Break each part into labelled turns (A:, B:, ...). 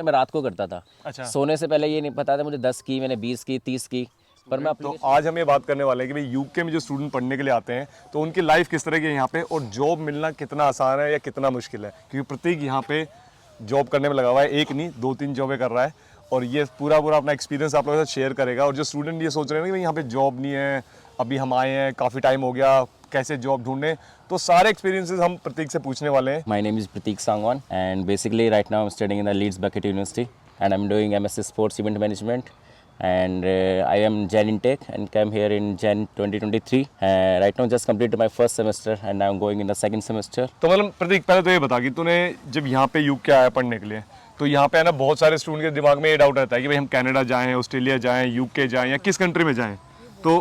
A: मैं रात को करता था।
B: अच्छा।
A: सोने से पहले ये नहीं पता था मुझे 10 की, मैंने 20 की, 30 की, पर मैं
B: तो आज हम ये बात करने वाले हैं कि भाई यूके में जो स्टूडेंट पढ़ने के लिए आते हैं तो उनकी लाइफ किस तरह की है यहाँ पे, और जॉब मिलना कितना आसान है या कितना मुश्किल है, क्योंकि प्रतीक यहाँ पे जॉब करने में लगा हुआ है, एक नहीं 2-3 जॉबें कर रहा है, और ये पूरा अपना एक्सपीरियंस आप लोगों के साथ शेयर करेगा। और जो स्टूडेंट ये सोच रहे हैं कि भाई यहाँ पे जॉब नहीं है, अभी हम आए हैं, काफ़ी टाइम हो गया, कैसे जॉब ढूंढें, तो सारे एक्सपीरियंसेस हम प्रतीक से पूछने वाले हैं।
A: My name is Pratik Sangwan, and basically right now I'm studying in the Leeds Bucket University, and I'm doing MSc Sports Event Management, and I am Jan Intake and came here in Jan 2023. Right now just completed my first semester and now I'm going in the second semester.
B: तो मतलब प्रतीक पहले तो ये बता कि तूने जब यहाँ पे यूके आया पढ़ने के लिए, तो यहाँ पे है ना बहुत सारे स्टूडेंट के दिमाग में ये डाउट रहता है कि भाई हम कनाडा जाएं, ऑस्ट्रेलिया जाएं, यूके जाएं या किस कंट्री में जाएं, तो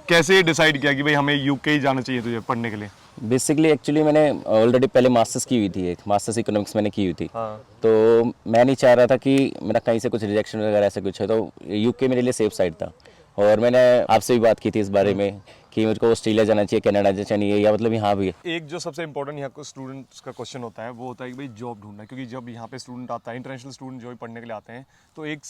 B: कैसे डिसाइड किया कि भाई हमें यूके ही जाना चाहिए तुझे पढ़ने के लिए?
A: बेसिकली एक्चुअली मैंने ऑलरेडी पहले मास्टर्स की हुई थी, एक मास्टर्स इकोनॉमिक्स मैंने की हुई थी।
B: हाँ।
A: तो मैं नहीं चाह रहा था कि मेरा कहीं से कुछ रिजेक्शन वगैरह ऐसा कुछ है, तो यूके मेरे लिए सेफ साइड था। और मैंने आपसे भी बात की थी इस बारे में कि मुझको ऑस्ट्रेलिया जाना चाहिए, कनाडा जाना चाहिए, या मतलब यहाँ भी।
B: एक जो सबसे इंपॉर्टेंट यहाँ को स्टूडेंट्स का क्वेश्चन होता है वो होता है कि भाई जॉब ढूंढना, क्योंकि जब यहाँ पे स्टूडेंट आता है, इंटरनेशनल स्टूडेंट जो भी पढ़ने के लिए आते हैं, तो एक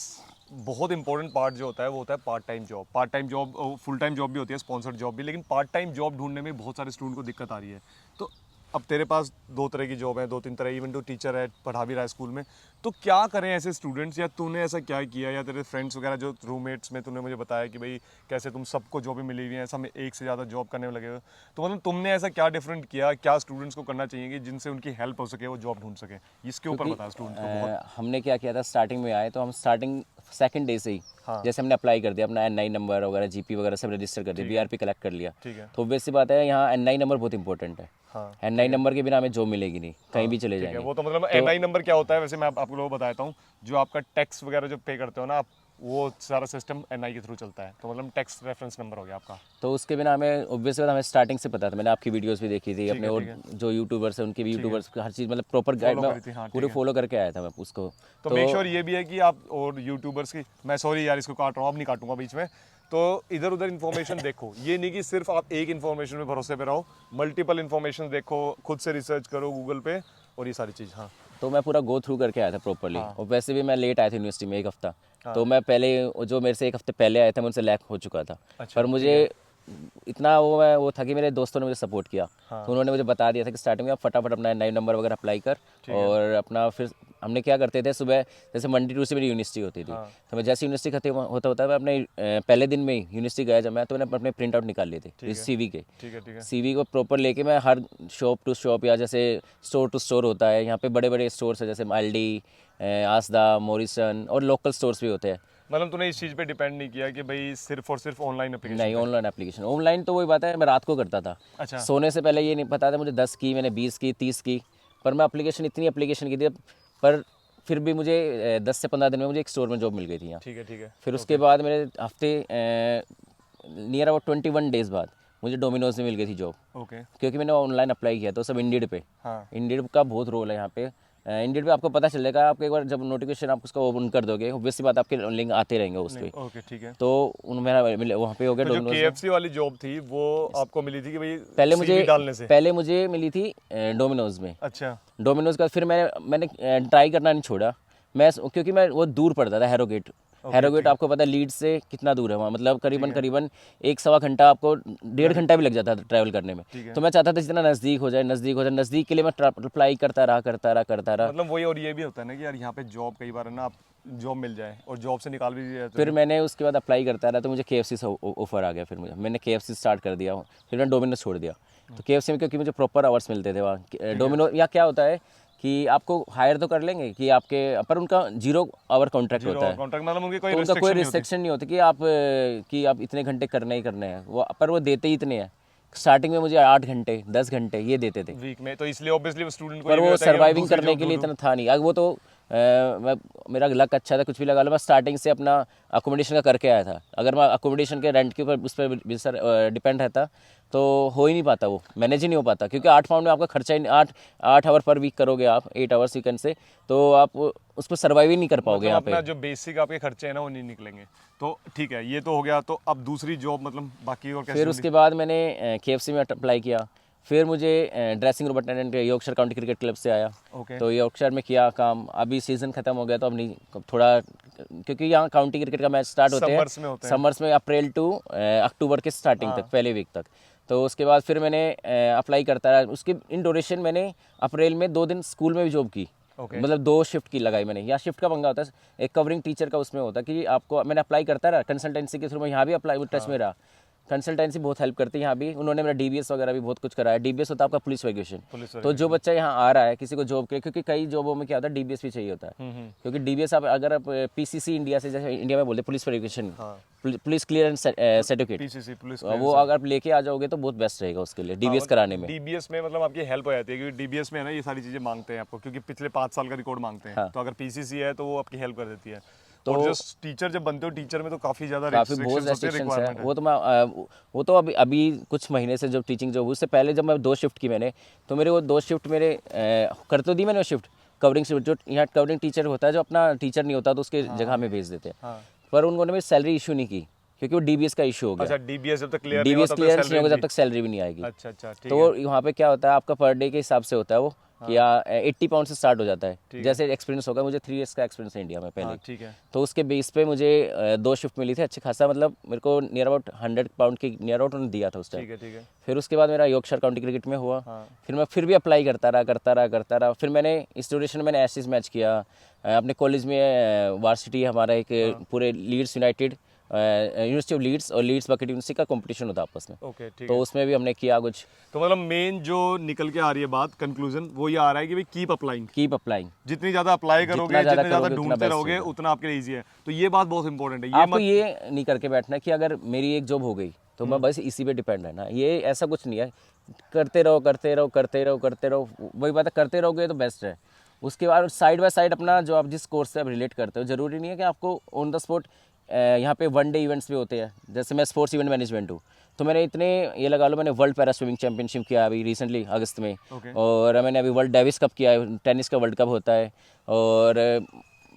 B: बहुत इंपॉर्टेंट पार्ट जो होता है वो होता है part time job. Part time job, full time job भी होती है, स्पॉन्सर्ड जॉब भी, लेकिन पार्ट टाइम जॉब ढूंढने में बहुत सारे स्टूडेंट को दिक्कत आ रही है। तो अब तेरे पास 2 तरह की जॉब है, 2-3 तरह, इवन तो टीचर है, पढ़ा भी रहा है स्कूल में, तो क्या करें ऐसे स्टूडेंट्स, या तूने ऐसा क्या किया, या तेरे फ्रेंड्स वगैरह जो रूममेट्स में तूने मुझे बताया कि भाई कैसे तुम सबको जॉबें मिली हुई हैं, सब में एक से ज़्यादा जॉब करने में लगे हुए, तो मतलब तुमने ऐसा क्या डिफरेंट किया, क्या स्टूडेंट्स को करना चाहिए कि जिनसे उनकी हेल्प हो सके, वो जॉब ढूंढ सके, इसके ऊपर बता स्टूडेंट्स को बहुत।
A: हमने क्या किया था, स्टार्टिंग में आए तो हम स्टार्टिंग सेकंड डे से ही
B: हाँ।
A: जैसे हमने अप्लाई कर दिया, अपना NI नंबर वगैरह, GP वगैरह सब रजिस्टर कर दिया, BRP कलेक्ट कर लिया।
B: ठीक है।
A: तो वैसी बात है, यहाँ NI नंबर बहुत इंपॉर्टेंट है।
B: हाँ।
A: NI नंबर के बिना हमें जॉब मिलेगी नहीं, कहीं भी चले
B: ठीक है,
A: जाएंगे।
B: वो तो मतलब NI नंबर क्या होता है वैसे मैं आप लोगों को बताता हूँ। जो आपका टैक्स वगैरह जो पे करते हो ना आप, वो सारा सिस्टम NI के थ्रू चलता है, तो मतलब टैक्स रेफरेंस नंबर हो गया आपका।
A: तो उसके बिना हमें ऑब्वियस बात, हमें स्टार्टिंग से पता था, मैंने आपकी वीडियोस भी देखी थी, अपने और जो यूट्यूबर्स हैं उनकी भी, यूट्यूबर्स हर चीज़ मतलब प्रॉपर गाइड
B: Follow
A: में
B: करी थी, हाँ,
A: पूरे
B: ठीक है।
A: फॉलो करके आया था मैं उसको।
B: तो मेक श्योर ये भी है कि आप और यूट्यूबर्स की, मैं सॉरी यार इसको काट रहा हूँ, अब नहीं काटूंगा बीच में, तो इधर उधर इन्फॉर्मेशन देखो, ये नहीं कि सिर्फ आप एक इन्फॉर्मेशन में भरोसे पे रहो, मल्टीपल इन्फॉर्मेशन देखो, खुद से रिसर्च करो गूगल पे, और ये सारी चीज़। हाँ।
A: तो मैं पूरा गो थ्रू करके आया था प्रॉपरली।
B: हाँ।
A: और वैसे भी मैं लेट आया था यूनिवर्सिटी में 1 हफ्ता। तो मैं पहले जो मेरे से 1 हफ्ते पहले आया था मैं उनसे लैक हो चुका था।
B: अच्छा,
A: पर
B: ठीक
A: मुझे
B: है।
A: इतना वो था कि मेरे दोस्तों ने मुझे सपोर्ट किया।
B: हाँ।
A: तो उन्होंने मुझे बता दिया था कि स्टार्टिंग में आप फटाफट अपना नए नंबर वगैरह अप्लाई कर, और अपना फिर हमने क्या करते थे, सुबह जैसे मंडे टू से मेरी यूनिवर्सिटी होती थी, तो मैं जैसे यूनिवर्सिटी खत्म होता मैं अपने पहले दिन में ही यूनिवर्सिटी गया जब मैं, तो मैंने अपने प्रिंट आउट निकाल लिए थे CV के।
B: ठीक है। ठीक है।
A: CV को प्रॉपर लेके मैं हर शॉप टू शॉप, या जैसे स्टोर टू स्टोर होता है यहाँ पे, बड़े बड़े स्टोर्स है जैसे माल्डी, आसदा, मॉरिसन, और लोकल स्टोर्स भी होते हैं।
B: मतलब तूने इस चीज़ पे डिपेंड नहीं किया कि भाई सिर्फ और सिर्फ ऑनलाइन एप्लीकेशन
A: नहीं, ऑनलाइन एप्लीकेशन, ऑनलाइन तो वही बात है, मैं रात को करता था।
B: अच्छा।
A: सोने से पहले ये नहीं पता था मुझे 10 की, मैंने 20 की, 30 की, पर मैं इतनी एप्लीकेशन की थी, पर फिर भी मुझे 10 से 15 दिन में मुझे एक स्टोर में जॉब मिल गई थी यहाँ।
B: ठीक है। ठीक है।
A: फिर उसके बाद मेरे हफ्ते नियर अबाउट 21 डेज़ बाद मुझे डोमिनोज में मिल गई थी जॉब,
B: ओके।
A: क्योंकि मैंने ऑनलाइन अप्लाई किया, तो सब इंडीड पे।
B: हाँ।
A: इंडीड का बहुत रोल है यहाँ पे। इंडीड पे आपको पता चल जाएगा, आप एक बार जब नोटिफिकेशन आप उसका ओपन कर दोगे, ऑब्वियसली बात आपके लिंक आते रहेंगे उस पर।
B: ओके। ठीक है।
A: तो मेरा वहाँ पे हो गया
B: तो जो
A: डोमिनोज में।
B: KFC वाली जॉब थी वो आपको मिली थी कि भाई
A: पहले
B: CV डालने से?
A: पहले मुझे मिली थी डोमिनोज में।
B: अच्छा।
A: डोमिनोज का फिर मैंने ट्राई करना नहीं छोड़ा, क्योंकि मैं वो दूर पड़ता था, हैरोगेट। हैरोगेट आपको पता है लीड से कितना दूर है वहाँ, मतलब करीबन 1-1.25 घंटा, आपको 1.5 घंटा भी लग जाता था ट्रैवल करने में। तो मैं चाहता था जितना नज़दीक हो जाए, नज़दीक के लिए मैं अप्लाई करता रहा।
B: मतलब वही, और ये भी होता है ना कि यार यहाँ पे जॉब कई बार है ना, आप जॉब मिल जाए और जॉब से निकाल भी दिया
A: फिर मैंने उसके बाद अप्लाई करता रहा, तो मुझे KFC से ऑफर आ गया, फिर मैंने KFC स्टार्ट कर दिया, फिर मैंने डोमिनोज छोड़ दिया। तो KFC में क्योंकि मुझे प्रॉपर आवर्स मिलते थे वहाँ। डोमिनोज या क्या होता है कि आपको हायर तो कर लेंगे कि आपके, पर उनका 0 आवर कॉन्ट्रैक्ट होता है।
B: कॉन्ट्रैक्ट मतलब उनकी
A: तो उनका कोई रिस्ट्रिक्शन नहीं होती कि आप इतने घंटे करने ही करने हैं, पर वो देते ही इतने हैं। स्टार्टिंग में मुझे 8 घंटे 10 घंटे ये देते थे
B: वीक में, तो इसलिए ऑब्वियसली स्टूडेंट को
A: पर
B: ये भी
A: वो
B: होता है कि
A: सर्वाइविंग
B: दूसरी
A: करने
B: जॉब
A: के लिए
B: ढूंढूं।
A: इतना था नहीं। अब वो तो मेरा लक अच्छा था, कुछ भी लगा लो, मैं स्टार्टिंग से अपना अकोमोडेशन का करके आया था। अगर मैं अकोमोडेशन के रेंट के ऊपर उस पर डिपेंड रहता तो हो ही नहीं पाता, वो मैनेज ही नहीं हो पाता, क्योंकि 8 पाउंड में आपका खर्चा ही 8 आवर पर वीक करोगे आप, 8 आवर्स वीकेंड से, तो आप उस पर सर्वाइव ही नहीं कर पाओगे यहाँ
B: अपना
A: पे।
B: जो बेसिक आपके खर्चे हैं ना वो नहीं निकलेंगे। तो ठीक है, ये तो हो गया। तो अब दूसरी जॉब मतलब बाकी और कैसे
A: फिर उसके बाद मैंने KFC में अप्लाई किया, फिर मुझे dressing room attendant Yorkshire county cricket club से आया।
B: ओके।
A: तो यॉर्कशायर में किया काम। अभी सीज़न ख़त्म हो गया तो अब नहीं, थोड़ा क्योंकि यहाँ काउंटी क्रिकेट का मैच स्टार्ट होते
B: Summers में होते
A: हैं
B: हैं।
A: समर्स में, अप्रैल टू अक्टूबर के स्टार्टिंग तक, पहले वीक तक। तो उसके बाद फिर मैंने अप्लाई करता रहा। उसके इन ड्यूरेशन मैंने अप्रैल में 2 दिन स्कूल में भी जॉब की।
B: ओके।
A: मतलब 2 शिफ्ट की लगाई मैंने। यहाँ शिफ्ट का पंगा होता है, एक कवरिंग टीचर का उसमें होता है कि आपको, मैंने अप्लाई करता रहा कंसल्टेंसी के थ्रू, मैं यहाँ भी अप्लाई टच में रहा। कंसल्टेंसी बहुत हेल्प करती है यहाँ भी। उन्होंने मेरा डीबीएस वगैरह भी बहुत कुछ कराया। डीबीएस होता है आपका पुलिस वेरिफिकेशन। तो जो बच्चा यहाँ आ रहा है किसी को जॉब के, क्योंकि कई जॉबों में क्या होता है डीबीएस भी चाहिए होता है, क्योंकि डीबीएस आप अगर आप पीसीसी इंडिया से, जैसे इंडिया में बोलते police verification, police clearance certificate,
B: PCC police
A: वो अगर आप लेके आ जाओगे तो बहुत बेस्ट रहेगा उसके लिए डीबीएस कराने में।
B: डीबीएस में मतलब आपकी हेल्प हो जाती है, क्योंकि डीबीएस में है ना ये सारी चीजें मांगते हैं आपको, क्योंकि पिछले 5 साल का रिकॉर्ड मांगते हैं। तो अगर पीसीसी है तो वो आपकी हेल्प कर देती है। तो और जो टीचर जब बनते हो, टीचर में तो काफी ज्यादा
A: बहुत
B: restrictions होती है,
A: रेस्ट्रिक्शंस है।
B: requirement है।
A: वो तो मैं वो तो अभी कुछ महीने से जब टीचिंग जॉब, उससे पहले जब मैं 2 शिफ्ट की मैंने, तो मेरे वो 2 शिफ्ट मेरे कर तो दी मैंने वो शिफ्ट, कवरिंग शिफ्ट। जो यहाँ कवरिंग टीचर होता है, जो अपना टीचर नहीं होता तो उसके जगह में भेज देते हैं। पर उन्होंने मेरी सैलरी इशू नहीं की, क्योंकि वो डीबीएस का इशू हो गया।
B: अच्छा, डीबीएस जब तक क्लियर नहीं
A: डीबीएस
B: होता
A: क्लियरेंस नहीं होगा जब तक सैलरी भी नहीं आएगी।
B: अच्छा अच्छा, ठीक
A: तो वहाँ पे क्या होता है, आपका पर डे के हिसाब से होता है वो, कि 80 पाउंड से स्टार्ट हो जाता है। जैसे एक्सपीरियंस होगा, मुझे 3 इयर्स का एक्सपीरियंस है इंडिया में पहले।
B: ठीक है।
A: तो उसके बेस पे मुझे 2 शिफ्ट मिली थी अच्छे खासा, मतलब मेरे को नियर अबाउट 100 पाउंड की नियर अबाउट उन्होंने दिया था उस टाइम।
B: ठीक है, ठीक है।
A: फिर उसके बाद मेरा यॉर्कशायर काउंटी क्रिकेट में हुआ। फिर मैं फिर भी अप्लाई करता रहा। फिर मैंने इस ड्यूरेशन में मैंने एशेज मैच किया अपने कॉलेज में। वार्सिटी हमारा एक पूरे Leeds United, university of Leeds और लीड्स बकेट यूनिवर्सिटी का कंपटीशन होता आपस में।
B: ओके, ठीक
A: तो
B: है।
A: उसमें भी हमने किया कुछ।
B: तो मतलब मेन जो निकल के आ रही है बात, कंक्लूजन वो ये आ रहा है कि भाई कीप अप्लाइंग। जितनी ज्यादा अप्लाई करोगे, जितने ज्यादा
A: करोगे, उतना
B: ढूंढते
A: best
B: रहोगे,
A: होगा।
B: उतना आपके लिए ईजी है। तो ये बात बहुत इंपॉर्टेंट है। ये
A: आपको ये नहीं करके बैठना कि अगर मेरी एक जॉब हो गई तो मैं बस इसी पे डिपेंड रहना, ये ऐसा कुछ नहीं है। करते रहो, वही बात है, करते रहोगे तो बेस्ट है। उसके बाद साइड बाय साइड अपना जो आप जिस कोर्स से आप रिलेट करते हो, ज़रूरी नहीं है कि आपको ऑन द स्पॉट। यहाँ पे 1 डे इवेंट्स भी होते हैं, जैसे मैं स्पोर्ट्स इवेंट मैनेजमेंट हूँ, तो मैंने इतने, ये लगा लो, मैंने वर्ल्ड पैरा स्विमिंग चैंपियनशिप किया अभी रिसेंटली अगस्त में। और मैंने अभी वर्ल्ड डेविस कप किया है, टेनिस का वर्ल्ड कप होता है। और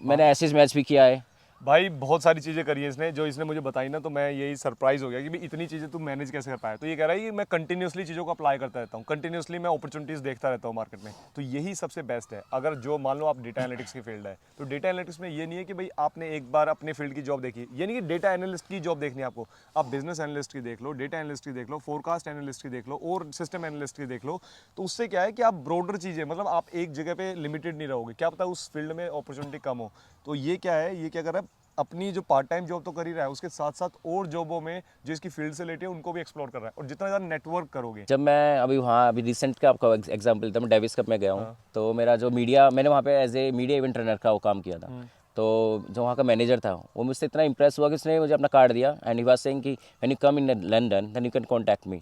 A: मैंने एशेज मैच भी किया है।
B: भाई बहुत सारी चीज़ें करी है इसने, जो इसने मुझे बताई ना, तो मैं यही सरप्राइज हो गया कि भाई इतनी चीज़ें तू मैनेज कैसे कर पाया। तो ये कह रहा है कि मैं कंटिन्यूसली चीज़ों को अप्लाई करता रहता हूँ, कंटिन्यूसली मैं अपॉर्चुनिटीज़ देखता रहता हूँ मार्केट में। तो यही सबसे बेस्ट है। अगर जो मान लो आप डेटा एनालिटिक्स की फील्ड है, तो डेटा एनालिटिक्स में ये नहीं है कि भाई आपने एक बार अपने फील्ड की जॉब देखी, ये नहीं कि डेटा एनालिस्ट की जॉब देखनी है आपको। आप बिजनेस एनालिस्ट की देख लो, डेटा एनालिस्ट की देख लो, फोरकास्ट एनालिस्ट की देख लो, और सिस्टम एनालिस्ट की देख लो। तो उससे क्या है कि आप ब्रॉडर चीज़ें, मतलब आप एक जगह पे लिमिटेड नहीं रहोगे। क्या पता उस फील्ड में अपॉर्चुनिटी कम हो। तो ये क्या है, ये क्या कर रहा है, अपनी जो पार्ट टाइम जॉब तो कर ही रहा है, उसके साथ साथ और जॉबों में जो इसकी फील्ड से रिलेटेड है उनको भी एक्सप्लोर कर रहा है। और जितना ज़्यादा नेटवर्क करोगे,
A: जब मैं अभी रिसेंट का आपका एग्जांपल था, मैं डेविस कप में गया हूँ। तो मेरा जो मीडिया, मैंने वहाँ पे as a media event runner का वो काम किया था। तो जो वहाँ का मैनेजर था वो मुझसे इतना इंप्रेस हुआ कि उसने मुझे अपना कार्ड दिया, एंड ही वाज सेइंग कि when you come in London then you can contact me,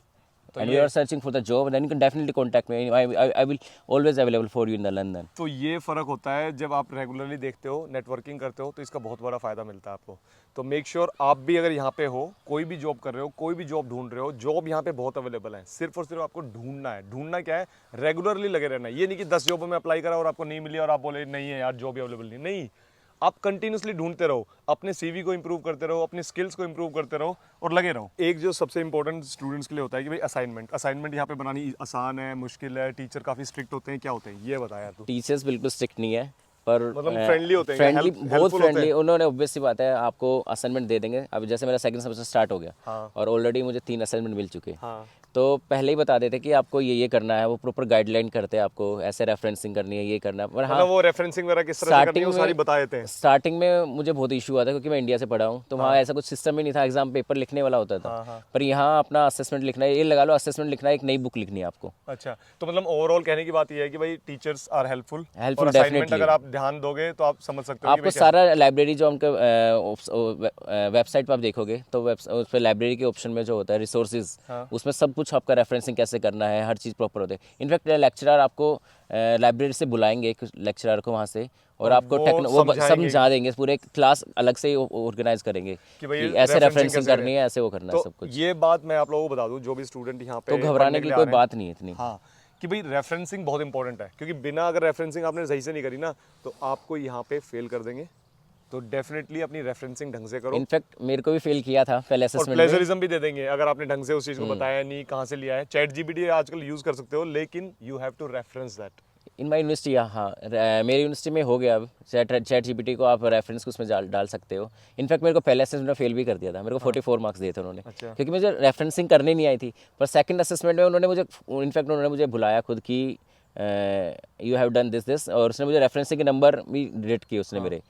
A: and you are searching for the job, then you can definitely contact me. I will always available for you in the London.
B: तो ये फ़र्क होता है जब आप regularly देखते हो, networking करते हो, तो इसका बहुत बड़ा फ़ायदा मिलता है आपको। तो मेक श्योर आप भी अगर यहाँ पे हो, कोई भी जॉब कर रहे हो, कोई भी जॉब ढूंढ रहे हो, जॉब यहाँ पे बहुत अवेलेबल है। सिर्फ और सिर्फ आपको ढूंढना है। ढूंढना क्या है, रेगुलरली लगे रहना है। ये नहीं कि 10 जॉबों में अप्लाई करा और आपको नहीं मिली और आप बोले नहीं है यार जॉब अवेलेबल नहीं। आप कंटिन्यूसली ढूंढते रहो, अपने सीवी को इंप्रूव करते रहो, अपने स्किल्स को इंप्रूव करते रहो और लगे रहो। एक जो सबसे इंपॉर्टेंट स्टूडेंट्स के लिए होता है कि भाई असाइनमेंट यहाँ पे बनानी आसान है, मुश्किल है, टीचर काफ़ी स्ट्रिक्ट होते हैं, क्या होते हैं ये बता यार तू।
A: टीचर्स बिल्कुल स्ट्रिक्ट नहीं है, पर
B: मतलब फ्रेंडली होते हैं,
A: फ्रेंडली, बहुत
B: helpful होते
A: फ्रेंडली। उन्होंने ऑब्वियस सी बात है आपको असाइनमेंट दे देंगे। अब जैसे मेरा सेकंड सेमेस्टर स्टार्ट हो गया और ऑलरेडी मुझे 3 असाइनमेंट मिल चुके हैं। तो पहले ही बता देते कि आपको ये करना है, वो प्रॉपर गाइडलाइन करते हैं आपको, ऐसे रेफरेंसिंग करनी है, ये करना है। पर हाँ,
B: वो रेफरेंसिंग वगैरह किस तरह से करनी है वो सारी बता देते हैं।
A: स्टार्टिंग में मुझे बहुत इशू आता है क्योंकि मैं इंडिया से पढ़ा हूँ, तो वहाँ ऐसा कुछ सिस्टम ही नहीं था। एग्जाम पेपर लिखने वाला होता था, पर यहाँ अपना असेसमेंट लिखना है। ये लगा लो असेसमेंट लिखना है, एक नई बुक लिखनी है आपको।
B: अच्छा, तो मतलब ओवरऑल कहने की बात ये है कि भाई टीचर्स आर हेल्पफुल,
A: डेफिनेटली।
B: अगर आप ध्यान दोगे तो आप समझ सकते हो
A: आपको सारा लाइब्रेरी जो उनके वेबसाइट पर आप देखोगे तो उस पर लाइब्रेरी के ऑप्शन में जो होता है रिसोर्सेज, उसमें सब कुछ आपका रेफरेंसिंग कैसे करना है, हर चीज़ प्रॉपर होते हैं। इनफैक्ट लेक्चरर आपको लाइब्रेरी से बुलाएंगे, एक लेक्चरर को वहाँ से, और आपको वो समझा देंगे, पूरे क्लास अलग से ऑर्गेनाइज करेंगे कि ऐसे रेफरेंसिंग करनी है, ऐसे वो करना है सब कुछ।
B: ये बात मैं आप लोगों को बता दूं, जो भी स्टूडेंट यहाँ पे,
A: तो घबराने की कोई बात नहीं है इतनी।
B: हाँ, कि भाई रेफरेंसिंग बहुत इंपॉर्टेंट है, क्योंकि बिना अगर रेफरेंसिंग आपने सही से नहीं करी ना तो आपको यहाँ पे फेल कर देंगे। तो डेफिनेटली अपनी रेफरेंसिंग ढंग से करो
A: इनफैक्ट मेरे को भी फेल किया था पहले
B: और
A: असेसमेंट में।
B: प्लेजरिज्म भी दे देंगे अगर आपने ढंग से उस चीज़ को बताया नहीं, कहाँ से लिया है। चैट जीपीटी आजकल यूज़ कर सकते हो, लेकिन you have to reference that.
A: In my university, हाँ मेरी यूनिवर्सिटी में हो गया अब चैट जीपीटी को आप रेफरेंस उसमें डाल सकते हो। इनफैक्ट मेरे को पहले असेसमेंट में फेल भी कर दिया था, मेरे को 44 मार्क्स दिए थे उन्होंने,
B: अच्छा।
A: क्योंकि मुझे रेफरेंसिंग करनी नहीं आई थी। पर सेकंड असेसमेंट में उन्होंने मुझे इनफैक्ट उन्होंने मुझे बुलाया खुद कि यू हैव डन दिस और उसने मुझे रेफरेंसिंग के नंबर भी रेट किए उसने मेरे,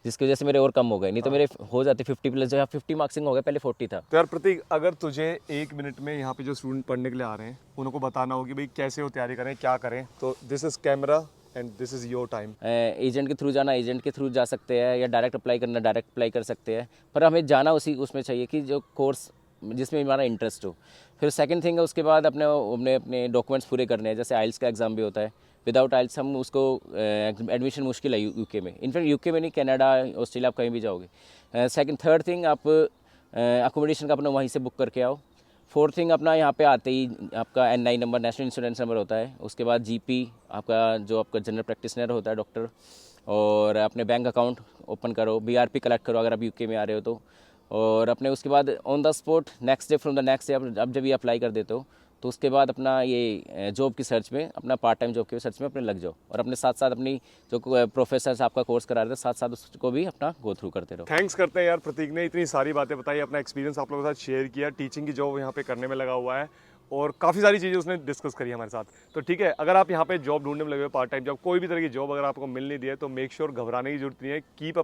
A: जिसकी वजह से मेरे और कम हो गए, नहीं तो मेरे हो जाते 50 प्लस, जो 50 मार्क्सिंग हो गया, पहले 40 था।
B: तो यार प्रतीक, अगर तुझे 1 मिनट में यहाँ पे जो स्टूडेंट पढ़ने के लिए आ रहे हैं उनको बताना हो कि भाई कैसे वो तैयारी करें, क्या करें, तो this is camera and this is your time.
A: Agent के थ्रू जाना, एजेंट के थ्रू जा सकते हैं, या डायरेक्ट अप्लाई करना, डायरेक्ट अप्लाई कर सकते हैं। पर हमें जाना उसमें चाहिए कि जो कोर्स जिसमें हमारा इंटरेस्ट हो। फिर सेकंड थिंग है, उसके बाद अपने डॉक्यूमेंट्स पूरे करने हैं। जैसे आइल्स का एग्ज़ाम भी होता है, विदाउट आइल्स हम उसको एडमिशन मुश्किल है यूके में। इनफैक्ट यूके में नहीं, कनाडा, ऑस्ट्रेलिया, आप कहीं भी जाओगे। थर्ड थिंग, आप अकोमोडेशन का अपना वहीं से बुक करके आओ। फोर्थ थिंग, अपना यहाँ पे आते ही आपका NI number, national insurance number होता है। उसके बाद GP, आपका जो आपका जनरल प्रैक्टिशनर होता है, डॉक्टर, और अपने बैंक अकाउंट ओपन करो, BRP कलेक्ट करो अगर आप यूके में आ रहे हो तो। और अपने उसके बाद on the spot next day, from the next day, अब जब ये अप्लाई कर देते हो तो उसके बाद अपना ये जॉब की सर्च में, अपना पार्ट टाइम जॉब की सर्च में अपने लग जाओ। और अपने साथ साथ अपनी जो प्रोफेसर्स आपका कोर्स करा रहे थे, साथ साथ उसको भी अपना गो थ्रू करते रहो।
B: थैंक्स करते हैं यार प्रतीक ने, इतनी सारी बातें बताई, अपना एक्सपीरियंस आप लोगों के साथ शेयर किया, टीचिंग की जॉब यहाँ पे करने में लगा हुआ है और काफ़ी सारी चीज़ें उसने डिस्कस करी हमारे साथ। तो ठीक है, अगर आप यहाँ पे जॉब ढूंढने में लगे हो, पार्ट टाइम जॉब, कोई भी तरह की जॉब अगर आपको मिल नहीं दी है तो मेक श्योर घबराने की जरूरत नहीं है। कीप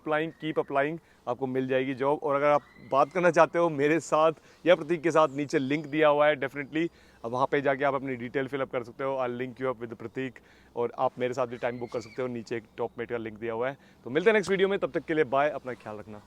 B: अप्लाइंग, आपको मिल जाएगी जॉब। और अगर आप बात करना चाहते हो मेरे साथ या प्रतीक के साथ, नीचे लिंक दिया हुआ है, डेफिनेटली अब वहाँ पे जाके आप अपनी डिटेल फिलअप कर सकते हो। I link you up with प्रतीक, और आप मेरे साथ भी टाइम बुक कर सकते हो। नीचे एक टॉप मेट का लिंक दिया हुआ है। तो मिलते हैं नेक्स्ट वीडियो में, तब तक के लिए बाय, अपना ख्याल रखना।